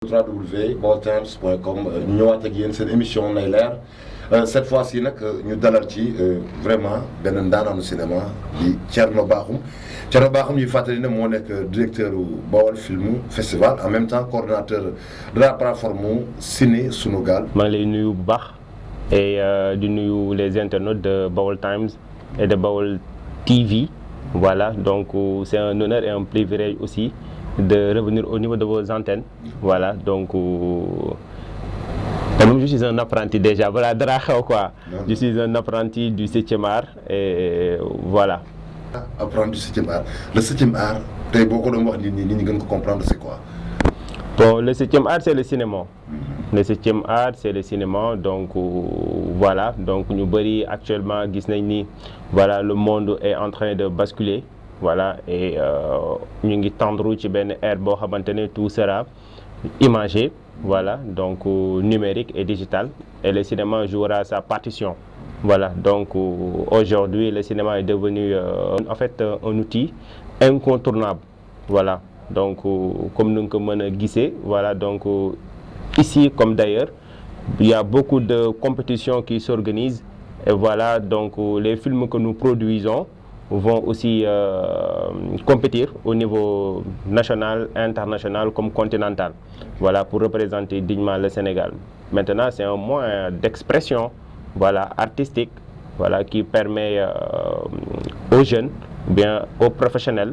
www.baoltimes.com ñu ñëwaat ak yéen seen émission nay leer cette fois-ci nag ñu dalal ci vraiment benn ndaanaanu cinéma di Thierno Bakhoum ñu fàttali ne moo nekk directeur Baol Film Festival en même temps coordonnateur de la plateforme Ciné Sunugal. maa ngi lay nuyu bu baax et di nuyu les internautes de Baol Times et de Baol TV. Voilà, donc c'est un honneur et un privilège aussi de revenir au niveau de vos antennes. Voilà, donc je suis un apprenti déjà, voilà, quoi. Je suis un apprenti du 7e art et voilà. Apprenti du 7e art. Le 7e art, tu beaucoup de gens qui comprendre c'est quoi? Bon, le 7e art, c'est le cinéma. Le 7e art, c'est le cinéma. Donc, voilà. Donc, nous voyons actuellement, voilà, le monde est en train de basculer. Voilà. Et nous avons tendre tout sera imagé. Voilà. Donc, numérique et digital. Et le cinéma jouera sa partition. Voilà. Donc, aujourd'hui, le cinéma est devenu, en fait, un outil incontournable. Voilà. Donc, comme nous pouvons guisser, voilà, donc ici comme d'ailleurs, il y a beaucoup de compétitions qui s'organisent et voilà, donc les films que nous produisons vont aussi compétir au niveau national, international comme continental, voilà, pour représenter dignement le Sénégal. Maintenant, c'est un moyen d'expression, voilà, artistique, voilà, qui permet aux jeunes, bien aux professionnels,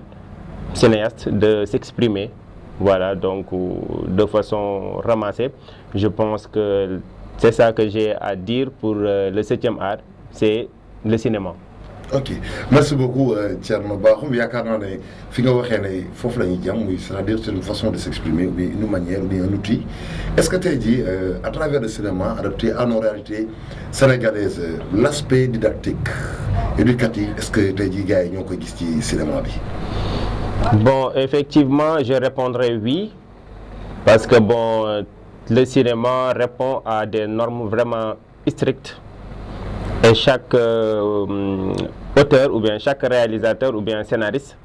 cinéastes de s'exprimer, voilà, donc de façon ramassée. Je pense que c'est ça que j'ai à dire pour le 7e art, c'est le cinéma. Ok, merci beaucoup Thierno Bakhoum. C'est-à-dire c'est une façon de s'exprimer, ou bien une manière, ou bien un outil. Est-ce que tu as dit, à travers le cinéma, adapté à nos réalités sénégalaises, l'aspect didactique, éducatif, est-ce que tu as dit, gars, ils ont dit cinéma? Bon, effectivement, je répondrai oui, parce que bon, le cinéma répond à des normes vraiment strictes. Et chaque auteur, ou bien chaque réalisateur, ou bien scénariste,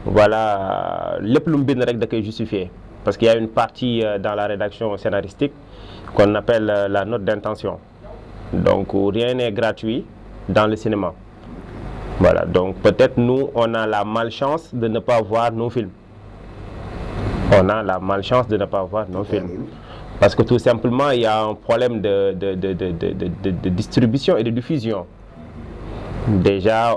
voilà, le plus bien de justifier. Parce qu'il y a une partie dans la rédaction scénaristique qu'on appelle la note d'intention. Donc, rien n'est gratuit dans le cinéma. Voilà, donc peut-être nous, on a la malchance de ne pas voir nos films. On a la malchance de ne pas voir nos films. Parce que tout simplement, il y a un problème de distribution et de diffusion. Déjà,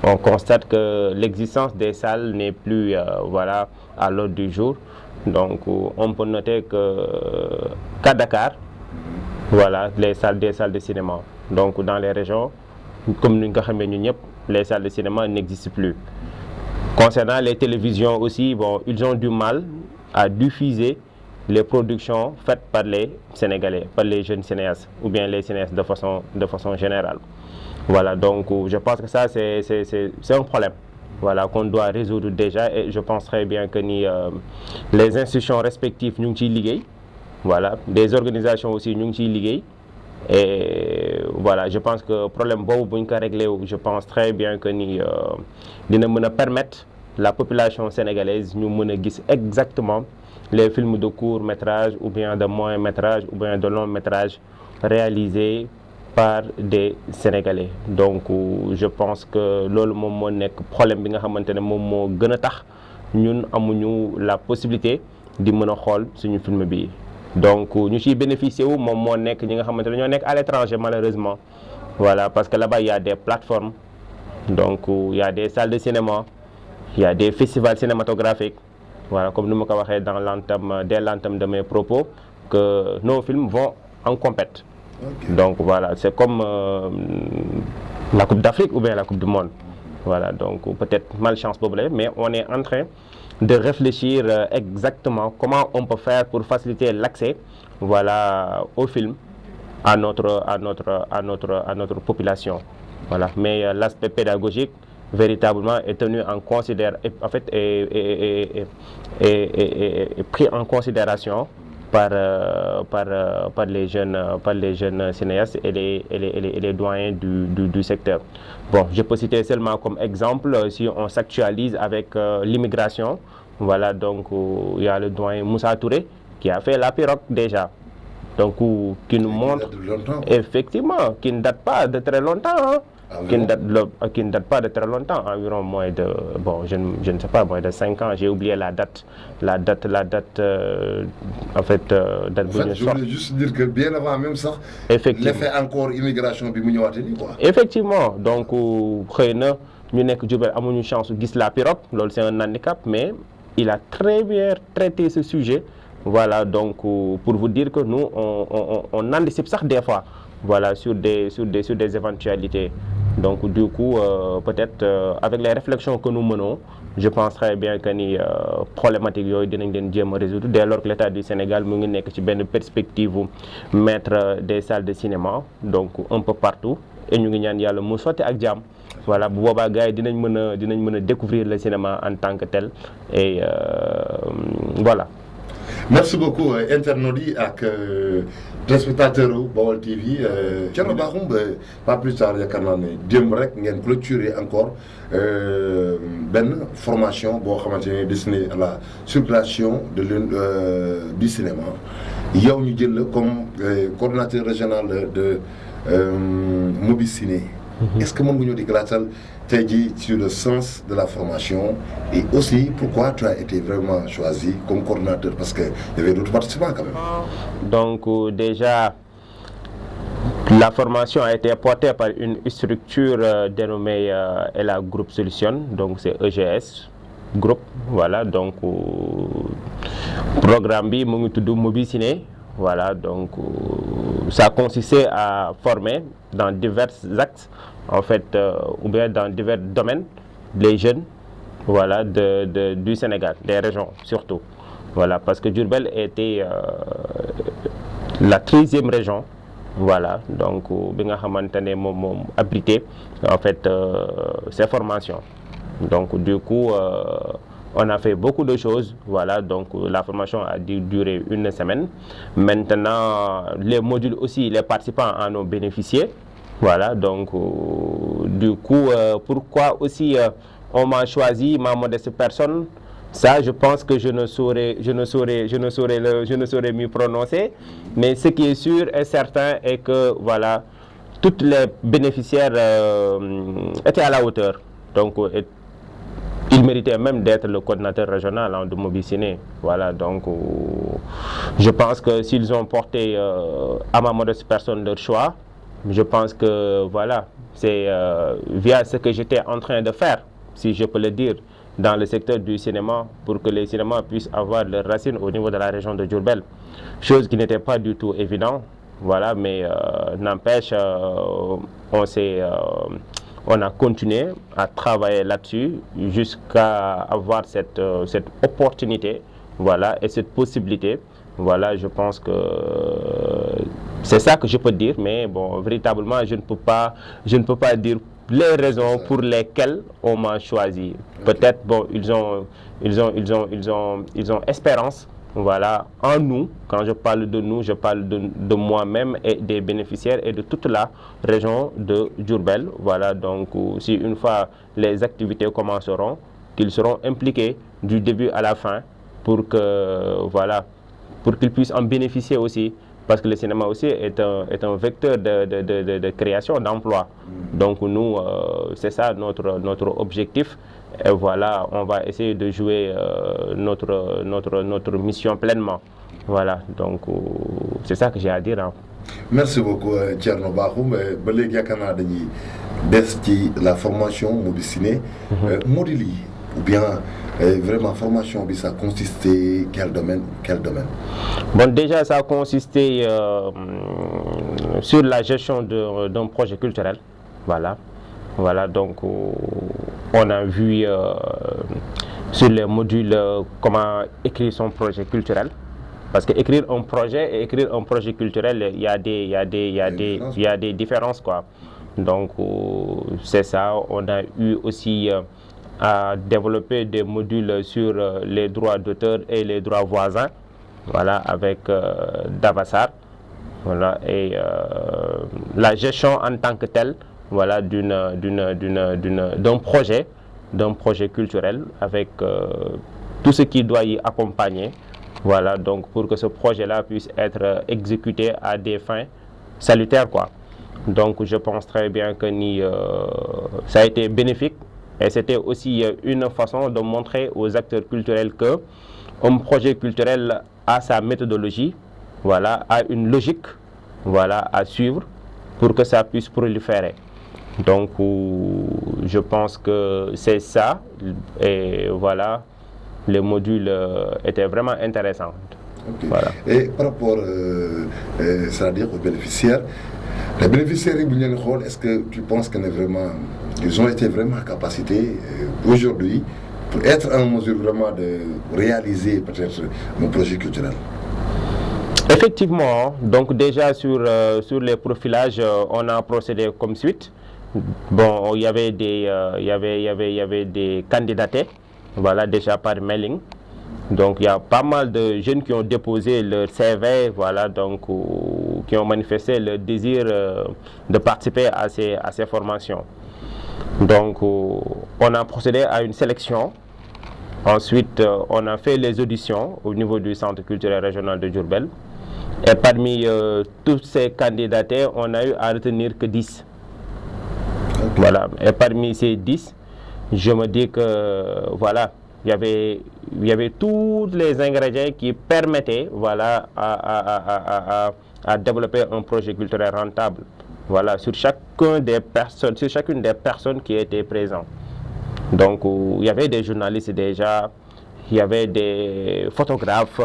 on constate que l'existence des salles n'est plus voilà, à l'ordre du jour. Donc, on peut noter qu'à Dakar, voilà, des salles de cinéma. Donc, dans les régions, comme nous le savons, les salles de cinéma n'existent plus. Concernant les télévisions aussi, bon, ils ont du mal à diffuser les productions faites par les Sénégalais, par les jeunes cinéastes, ou bien les cinéastes de façon générale. Voilà, donc je pense que ça c'est un problème, voilà, qu'on doit résoudre déjà, et je pense très bien que les institutions respectives nous liguent, voilà, des organisations aussi nous liguent. Et voilà, je pense que le problème est réglé. Je pense très bien que nous permettre la population sénégalaise nous exactement les films de court métrage ou bien de moyen métrage ou bien de long métrage réalisés par des Sénégalais. Donc je pense que c'est le problème que nous avons la possibilité de voir ce film. Donc nous avons bénéficié à l'étranger malheureusement, voilà, parce que là-bas il y a des plateformes, donc il y a des salles de cinéma, il y a des festivals cinématographiques, voilà, comme nous m'avons dit dès l'entame de mes propos, que nos films vont en compète. Okay. Donc voilà, c'est comme la Coupe d'Afrique ou bien la Coupe du Monde, voilà, donc peut-être malchance pour vous, mais on est en train de réfléchir exactement comment on peut faire pour faciliter l'accès, voilà, au film à notre population. Voilà. Mais l'aspect pédagogique véritablement est tenu en considération, en fait, est pris en considération par les jeunes cinéastes et les doyens du secteur. Bon, je peux citer seulement comme exemple, si on s'actualise avec l'immigration, voilà, donc il y a le doyen Moussa Touré, qui a fait la pirogue déjà. Donc, qui nous montre, effectivement, qui ne date pas de très longtemps. Hein. Qui ne date pas de très longtemps, environ moins de, bon, je ne sais pas, moins de 5 ans, j'ai oublié la date, en fait, je voulais juste dire que bien avant même ça, l'effet encore immigration, quoi. Effectivement, donc, nous avons une chance de la pirogue, c'est un handicap, mais il a très bien traité ce sujet. Voilà, donc, pour vous dire que nous, on anticipe ça des fois, voilà, sur des éventualités. Donc, du coup, peut-être avec les réflexions que nous menons, je pense très bien que les problématiques sont résoudre dès lors que l'État du Sénégal a une perspective de mettre des salles de cinéma, donc un peu partout, et nous avons sauté avec Jam. Voilà, bu boobaa gars yi dinañ mën a découvrir le cinéma en tant que tel et voilà. Merci beaucoup internautes yi ak téléspectateurs Baol TV Thierno Bakhoum pas plus tard yaakaar naa ne démb rek ngeen clôturer encore benn formation boo xamante ne destinée à la circulation du cinéma yow ñu jël la comme coordonnateur régional de Mobiciné. Est-ce que mon gouvernement dit t'a dit sur le sens de la formation et aussi pourquoi tu as été vraiment choisi comme coordinateur parce qu'il y avait d'autres participants quand même. Donc déjà la formation a été portée par une structure dénommée ELA Group Solution, donc c'est EGS Group, voilà, donc programme bi mu ngi tudd Mobiciné. Voilà, donc ça consistait à former dans divers axes, en fait, ou bien dans divers domaines, les jeunes, voilà, du Sénégal, des régions surtout. Voilà, parce que Diourbel était la 13e région, voilà, donc bien abrité en fait ces formations. Donc du coup, on a fait beaucoup de choses, voilà, donc la formation a duré une semaine. Maintenant, les modules aussi, les participants en ont bénéficié, voilà, donc du coup, pourquoi aussi on m'a choisi, ma modeste personne, ça je pense que je ne saurais m'y prononcer, mais ce qui est sûr et certain est que, voilà, tous les bénéficiaires étaient à la hauteur, donc il méritait même d'être le coordinateur régional de Mobiciné. Voilà, donc je pense que s'ils ont porté à ma modeste personne leur choix, je pense que voilà, c'est via ce que j'étais en train de faire, si je peux le dire, dans le secteur du cinéma, pour que les cinémas puissent avoir leurs racines au niveau de la région de Diourbel. Chose qui n'était pas du tout évident, voilà, mais n'empêche, on a continué à travailler là-dessus jusqu'à avoir cette opportunité, voilà, et cette possibilité. Voilà, je pense que c'est ça que je peux dire, mais bon, véritablement, je ne peux pas dire les raisons pour lesquelles on m'a choisi. Peut-être, bon, ils ont espérance. Voilà, en nous, quand je parle de nous, je parle de moi-même et des bénéficiaires et de toute la région de Diourbel. Voilà, donc si une fois les activités commenceront, qu'ils seront impliqués du début à la fin pour que, voilà, pour qu'ils puissent en bénéficier aussi. Parce que le cinéma aussi est un vecteur de création d'emplois. Donc nous, c'est ça notre objectif. Et voilà, on va essayer de jouer notre mission pleinement. Voilà, donc c'est ça que j'ai à dire. Hein. Merci beaucoup Thierno Bakhoum. La formation Mobiciné, Modili, ou bien vraiment formation, ça consistait quel domaine? Bon, déjà ça a consisté sur la gestion d'un projet culturel. Voilà, donc on a vu sur les modules comment écrire son projet culturel. Parce qu'écrire un projet et écrire un projet culturel, il y a des différences, quoi. Donc c'est ça, on a eu aussi à développer des modules sur les droits d'auteur et les droits voisins, voilà, avec Davassar, voilà, et la gestion en tant que telle, voilà, d'un projet culturel avec tout ce qui doit y accompagner, voilà, donc pour que ce projet-là puisse être exécuté à des fins salutaires, quoi. Donc je pense très bien que ça a été bénéfique et c'était aussi une façon de montrer aux acteurs culturels que un projet culturel a sa méthodologie, voilà, a une logique, voilà, à suivre pour que ça puisse proliférer. Donc je pense que c'est ça et voilà, les modules étaient vraiment intéressants. Okay. Voilà. Et par rapport, c'est-à-dire aux bénéficiaires, les bénéficiaires, est-ce que tu penses qu'ils ont été vraiment en capacité aujourd'hui pour être en mesure vraiment de réaliser peut-être un projet culturel? Effectivement, donc déjà sur les profilages, on a procédé comme suite. Bon, il y avait des candidatés, voilà, déjà par mailing. Donc il y a pas mal de jeunes qui ont déposé leur CV, voilà, donc qui ont manifesté le désir de participer à ces formations. Donc on a procédé à une sélection. Ensuite, on a fait les auditions au niveau du Centre culturel régional de Diourbel. Et parmi tous ces candidatés, on a eu à retenir que 10. Okay. Voilà. Et parmi ces 10, je me dis que voilà, il y avait tous les ingrédients qui permettaient, voilà, à développer un projet culturel rentable. Voilà, sur chacune des personnes qui étaient présentes. Donc il y avait des journalistes déjà, il y avait des photographes,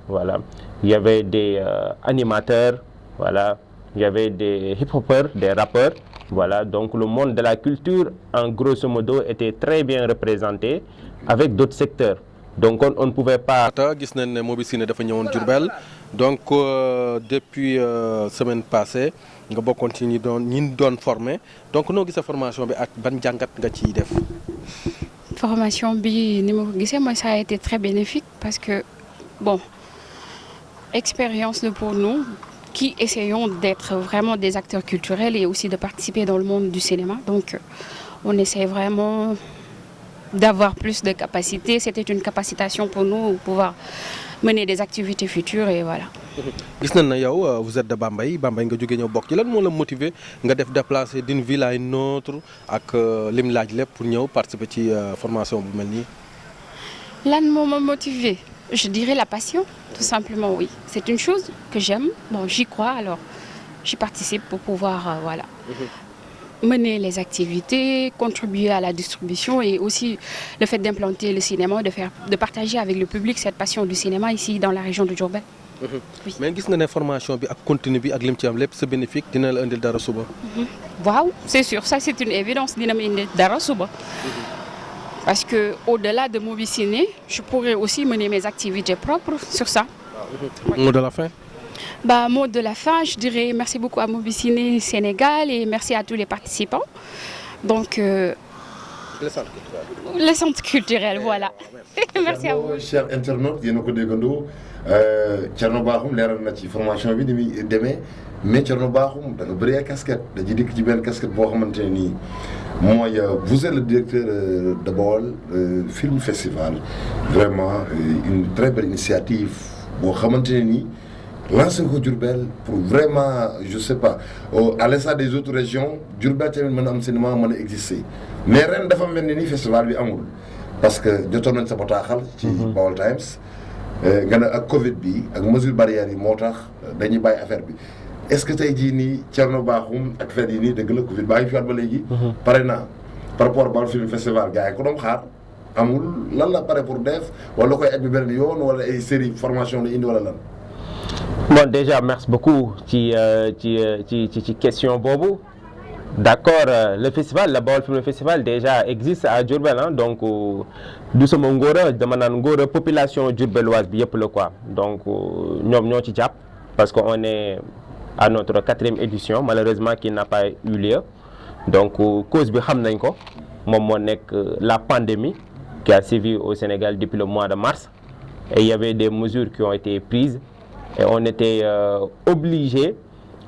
voilà, il y avait des animateurs, voilà, il y avait des hip-hopers, des rappeurs, voilà. Donc le monde de la culture, en grosso modo, était très bien représenté avec d'autres secteurs. Donc on ne pouvait pas. gis nañ ne Mobicine dafa ñëwoon Diourbel donc depuis semaine passée nga bokkoon ci ñi doon formé donc noo gisee formation bi ak ban jàngat nga ciy def. Formation bi ni ma ko gisee mooy ça a été très bénéfique parce que bon expérience pour nous qui essayons d'être vraiment des acteurs culturels et aussi de participer dans le monde du cinéma. Donc on essaie vraiment d'avoir plus de capacité. C'était une capacitation pour nous pour pouvoir mener des activités futures et voilà. gis nañ na yow vous êtes de Bambey nga jógee ñëw bokk ci lan moo la motiver nga def déplacer d'une ville à une autre ak lim laaj lépp pour ñëw participer ci formation bu mel nii. Lan moo ma motiver, je dirais la passion, tout simplement, oui. C'est une chose que j'aime, bon j'y crois alors j'y participe pour pouvoir voilà. Mener les activités, contribuer à la distribution et aussi le fait d'implanter le cinéma, de partager avec le public cette passion du cinéma ici dans la région de Diourbel. Oui. Mais gis nga ne formation bi ak contenu bi ak lim ci am lépp c'est bénéfique dina la indil dara suba. Waaw, c'est sûr, ça c'est une évidence, dina ma indil dara suba. Parce que au-delà de Mobicine, je pourrais aussi mener mes activités propres sur ça. Mot de la fin. Mot de la fin, je dirais merci beaucoup à Mobicine Sénégal et merci à tous les participants. Donc, le centre culturel, voilà. Merci à vous. Chers internautes, yéen a ko déggandoo Thierno Bakhoum leeral na ci formation bi ni muy demee mais Thierno Bakhoum da nga bëri ay casquette dañuy dikk ci benn casquette boo xamante ne nii mooy vous êtes le directeur de Baol Film Festival. Vraiment une très belle initiative boo xamante ne nii lancé ko Diourbel pour vraiment je sais pas à l'instar des autres régions Diourbel tamit mën a am cinéma mën a exister mais ren dafa mel ni festival bi amul parce que jotoon nañ sa bataaxal ci Baol Times nga ne ak Covid bi ak mesure barrières yi moo tax dañuy bàyyi affaire bi est-ce que tey jii nii Thierno Bakhoum ak fête yi nii dëgg la Covid baa ngi fi waat ba léegi pare na par rapport Baol Film Festival gars yi ko doon xaar amul lan la pare pour def wala koy et bi beneen yoon wala ay série formation la indi wala lan. Bon déjà merci beaucoup ci question boobu. D'accord, le festival, le Baol Film Festival déjà existe à Diourbel, hein, donc du sama ngóora dama naan ngóora population diourbelloise bi yëpp la quoi. Donc ñoom ñoo ci jàpp parce que on est à notre 4e édition malheureusement qui n'a pas eu lieu. Donc cause bi xam nañ ko moom moo nekk la pandémie qui a sévi au Sénégal depuis le mois de mars et il y avait des mesures qui ont été prises et on était obligé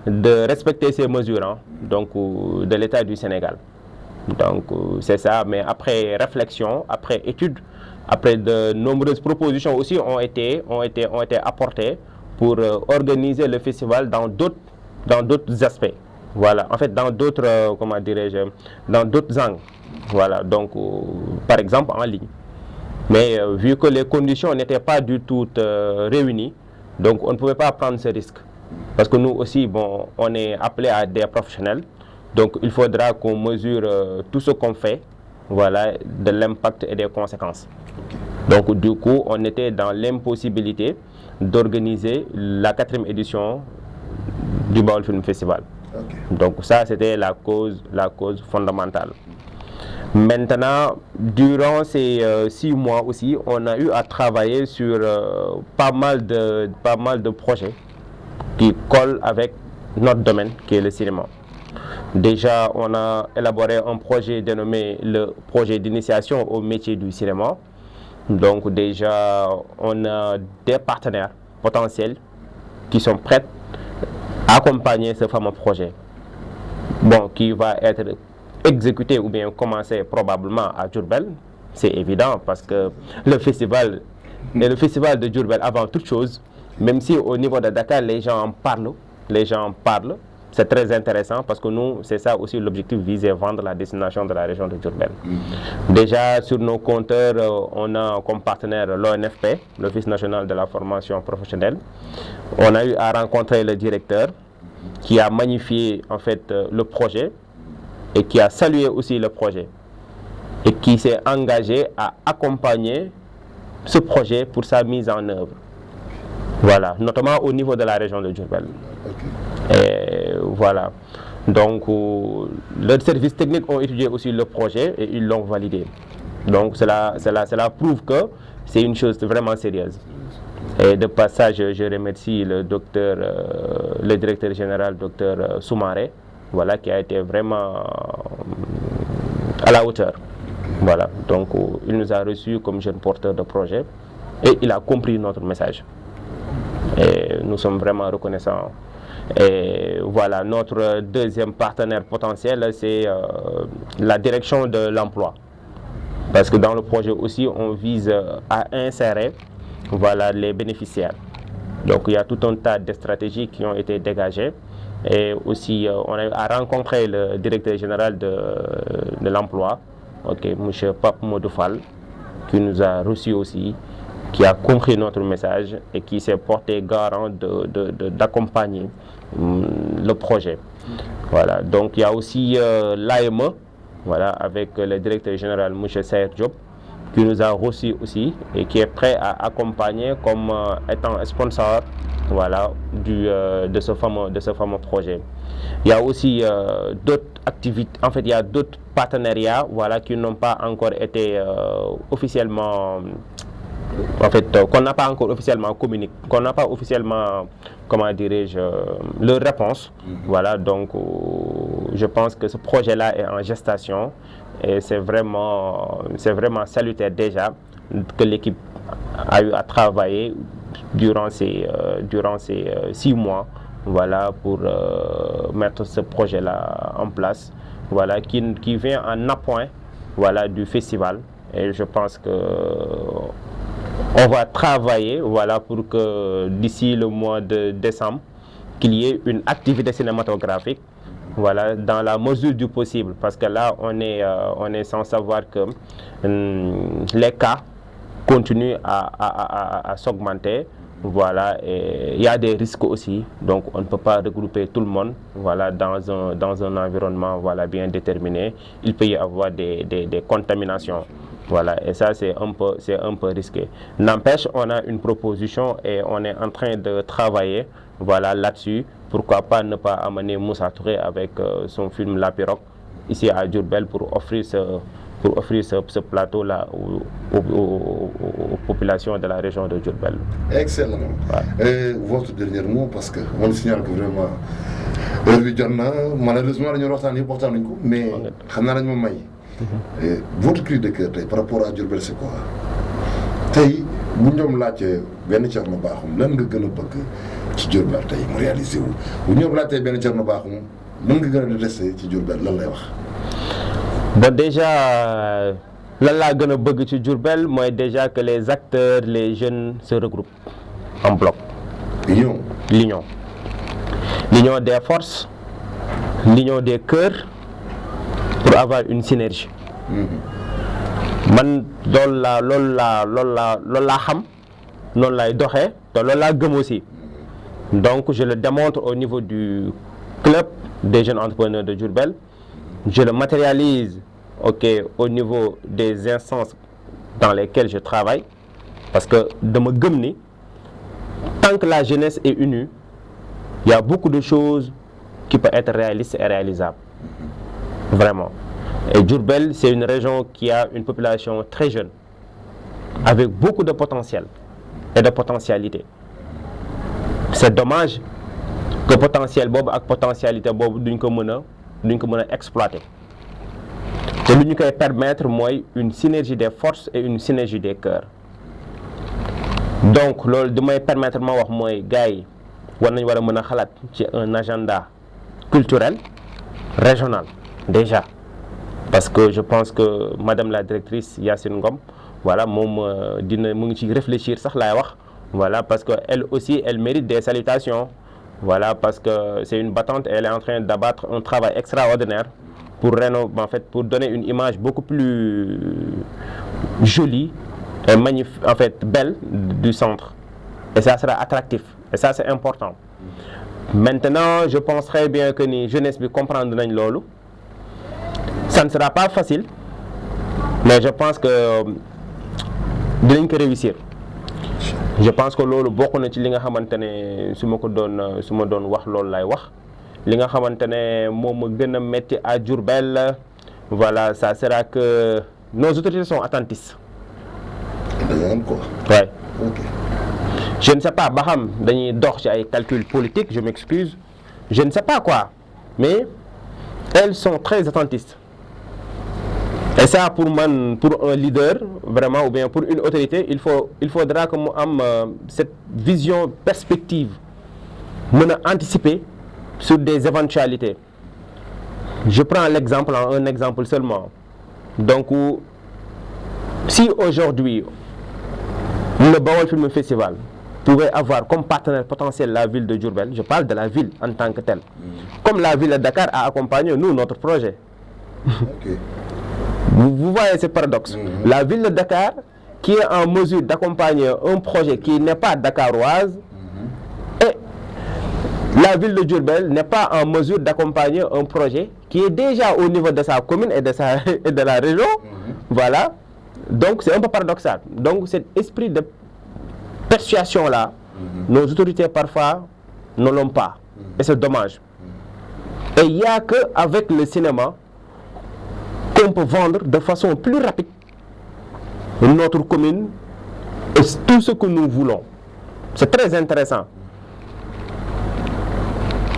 de respecter ces mesures, hein, donc de l'État du Sénégal. Donc c'est ça, mais après réflexion, après étude, Après, de nombreuses propositions aussi ont été apportées pour organiser le festival dans d'autres aspects. Voilà, en fait, dans d'autres, comment dirais-je, dans d'autres angles. Voilà, donc, par exemple, en ligne. Mais vu que les conditions n'étaient pas du tout réunies, donc on ne pouvait pas prendre ce risque. Parce que nous aussi, bon, on est appelé à des professionnels. Donc, il faudra qu'on mesure tout ce qu'on fait, voilà, de l'impact et des conséquences. Donc, du coup, on était dans l'impossibilité d'organiser la 4e édition du Baol Film Festival. Okay. Donc, ça, c'était la cause fondamentale. Maintenant, durant ces 6 mois aussi, on a eu à travailler sur pas mal de projets qui collent avec notre domaine, qui est le cinéma. Déjà, on a élaboré un projet dénommé le projet d'initiation au métier du cinéma. Donc déjà, on a des partenaires potentiels qui sont prêts à accompagner ce fameux projet. Bon, qui va être exécuté ou bien commencé probablement à Diourbel. C'est évident parce que le festival est le festival de Diourbel avant toute chose. Même si au niveau de Dakar, les gens en parlent. C'est très intéressant parce que nous, c'est ça aussi l'objectif, viser vendre la destination de la région de Diourbel. Déjà, sur nos compteurs, on a comme partenaire l'ONFP, l'Office national de la formation professionnelle. On a eu à rencontrer le directeur qui a magnifié en fait le projet et qui a salué aussi le projet et qui s'est engagé à accompagner ce projet pour sa mise en œuvre. Voilà, notamment au niveau de la région de Diourbel. Et voilà. Donc, leurs services techniques ont étudié aussi le projet et ils l'ont validé. Donc, cela prouve que c'est une chose vraiment sérieuse. Et de passage, je remercie le directeur général, docteur Soumaré, voilà, qui a été vraiment à la hauteur. Voilà. Donc, il nous a reçus comme jeune porteur de projet et il a compris notre message. Et nous sommes vraiment reconnaissants. Et voilà, notre deuxième partenaire potentiel, c'est la direction de l'emploi. Parce que dans le projet aussi, on vise à insérer, voilà, les bénéficiaires. Donc il y a tout un tas de stratégies qui ont été dégagées. Et aussi, on a eu à rencontrer le directeur général de l'emploi, M. Pape Modoufal, qui nous a reçus aussi, qui a compris notre message et qui s'est porté garant d'accompagner le projet. Voilà. Donc il y a aussi l'AME, voilà, avec le directeur général M. Saïr Diop, qui nous a reçus aussi et qui est prêt à accompagner comme étant sponsor, voilà, de ce fameux projet. Il y a aussi d'autres activités, en fait il y a d'autres partenariats, voilà, qui n'ont pas encore été officiellement, en fait, qu'on n'a pas encore officiellement communiqué, qu'on n'a pas officiellement, comment dirais-je, leur réponse. Voilà, donc je pense que ce projet-là est en gestation et c'est vraiment salutaire déjà que l'équipe a eu à travailler durant ces 6 mois, voilà, pour mettre ce projet-là en place, voilà, qui vient en appoint, voilà, du festival. Et je pense que on va travailler, voilà, pour que d'ici le mois de décembre, qu'il y ait une activité cinématographique, voilà, dans la mesure du possible. Parce que là, on est sans savoir que les cas continuent à s'augmenter. Voilà, et il y a des risques aussi. Donc, on ne peut pas regrouper tout le monde, voilà, dans un environnement, voilà, bien déterminé. Il peut y avoir des contaminations. Voilà, et ça c'est un peu risqué. N'empêche, on a une proposition et on est en train de travailler, voilà, là-dessus. Pourquoi pas ne pas amener Moussa Touré avec son film La Pirogue ici à Diourbel pour offrir ce plateau-là aux populations de la région de Diourbel. Excellent. Ouais. Votre dernier mot, parce qu'on signale que vraiment malheureusement nous avons mais votre cri de cœur par rapport à Diourbel, c'est quoi? Tay bu ñom laccé ben Thierno Bakhoum lan nga gëna bëgg ci Diourbel tay mu réaliser wu bu ñom laccé ben Thierno Bakhoum lan nga gëna détesté ci Diourbel lan lay wax? Bon, déjà lan laa gën a bëgg ci Diourbel mooy déjà que les acteurs les jeunes se regroupent en bloc. L'union des forces, l'union des cœurs pour avoir une synergie. man loolu laa xam noonu laay doxee te loolu laa gëm aussi. Donc je le démontre au niveau du club des jeunes entrepreneurs de Diourbel. Je le matérialise au niveau des instances dans lesquelles je travaille. Parce que dama gëm ni tant que la jeunesse est unie, il y a beaucoup de choses qui peuvent être réalistes et réalisables. Vraiment. Et Diourbel, c'est une région qui a une population très jeune, avec beaucoup de potentiel et de potentialité. C'est dommage que potentiel boobu ak potentialité boobu duñ ko mën a exploiter. te lu ñu koy permettre mooy une synergie des forces et une synergie des cœurs. Donc loolu di may permettre ma wax mooy gars yi war nañ war a mën a xalaat ci un agenda culturel régional déjà. Parce que je pense que madame la directrice Yacine Ngom voilà moom mu ngi ci réfléchir sax laay wax. Voilà, parce qu'elle aussi, elle mérite des salutations. Voilà, parce que c'est une battante et elle est en train d'abattre un travail extraordinaire pour pour donner une image beaucoup plus jolie et magnifique, belle du centre. Et ça sera attractif. Et ça, c'est important. Maintenant, je pense très bien que les jeunesse bi comprendre nañ lolu. Ça ne sera pas facile, mais je pense que dinañ ko réussir. Je pense que loolu bokk na ci li nga xamante ne su ma doon wax loolu lay wax li nga xamante ne moom ma gën a métti à Diourbel voilà ça sera que nos autorités sont attentistes. Ouais. Okay. Je ne sais pas ba xam dañuy dox ci ay calculs politiques je m'excuse je ne sais pas quoi mais elles sont très attentistes. Et ça pour un leader vraiment ou bien pour une autorité il faudra que mu am cette vision perspective mën a anticiper sur des éventualités. Je prends un exemple seulement. Donc si aujourd'hui le Baol Film Festival pouvait avoir comme partenaire potentiel la ville de Diourbel, je parle de la ville en tant que telle, comme la ville de Dakar a accompagné notre projet. Okay. Vous voyez ce paradoxe. La ville de Dakar qui est en mesure d'accompagner un projet qui n'est pas dakaroise et la ville de Diourbel n'est pas en mesure d'accompagner un projet qui est déjà au niveau de sa commune et de la région. Voilà. Donc c'est un peu paradoxal. Donc cet esprit de persuasion-là, nos autorités parfois ne l'ont pas. Et c'est dommage. Et il n'y a qu'avec le cinéma qu'on peut vendre de façon plus rapide notre commune et tout ce que nous voulons. C'est très intéressant.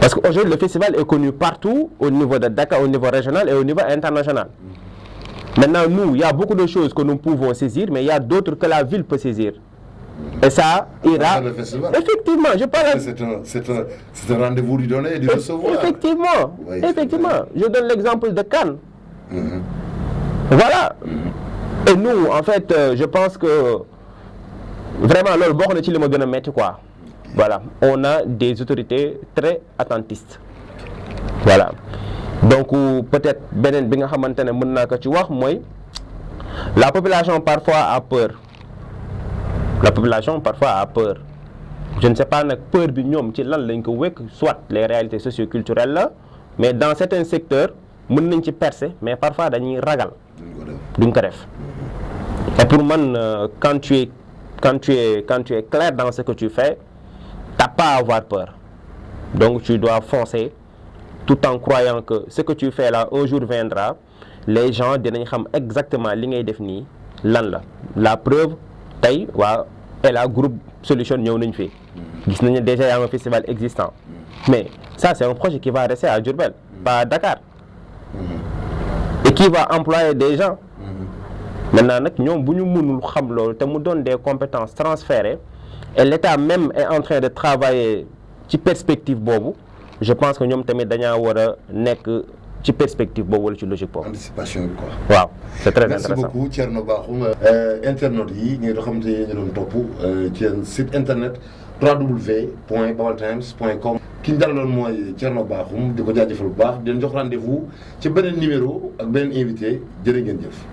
Parce qu'aujourd'hui, le festival est connu partout, au niveau de Dakar, au niveau régional et au niveau international. Maintenant, nous, il y a beaucoup de choses que nous pouvons saisir, mais il y a d'autres que la ville peut saisir. Et ça ira. Effectivement, je parle. C'est un rendez-vous du donner et du recevoir. Effectivement, oui, effectivement. Je donne l'exemple de Cannes. Voilà. Et nous, en fait, je pense que vraiment, le bord de Chili me mettre quoi. Voilà. On a des autorités très attentistes. Voilà. Donc, peut-être, Benen Binga Hamantane Mouna Kachuak, moi, la population parfois a peur. La population parfois a peur. Je ne sais pas, peur de nous, soit les réalités socio-culturelles là, mais dans certains secteurs, mën nañ ci percer mais parfois dañuy ragal duñ ko def. Et pour moi quand tu es clair dans ce que tu fais, t'as pas à avoir peur. Donc tu dois foncer tout en croyant que ce que tu fais là un jour viendra, les gens dinañ xam exactement li ngay def nii lan la. La preuve tey waa Ela groupe solution ñëw nañ fi gis nañu déjà y a un festival existant mais ça c'est un projet qui va rester à Diourbel pas à Dakar. Et qui va employer des gens. Maintenant nag ñoom bu ñu mënul xam loolu te mu doon des compétences transférées et l'État même est en train de travailler ci perspective boobu je pense que ñoom tamit dañaa war a nekk ci perspective boobu wala ci logique boobu. anticipation bi quoi. waaw c'est très merci intéressant. beaucoup Thierno Bakhoum. internautes yi ñi nga xam te ñu doon topp ci site internet www.baoltimes.com. ki ñu dalaloon mooy Thierno Bakhoum di ko jaajëfal bu baax di leen jox rendez-vous ci beneen numéro ak beneen invité jërë ngeen jëf.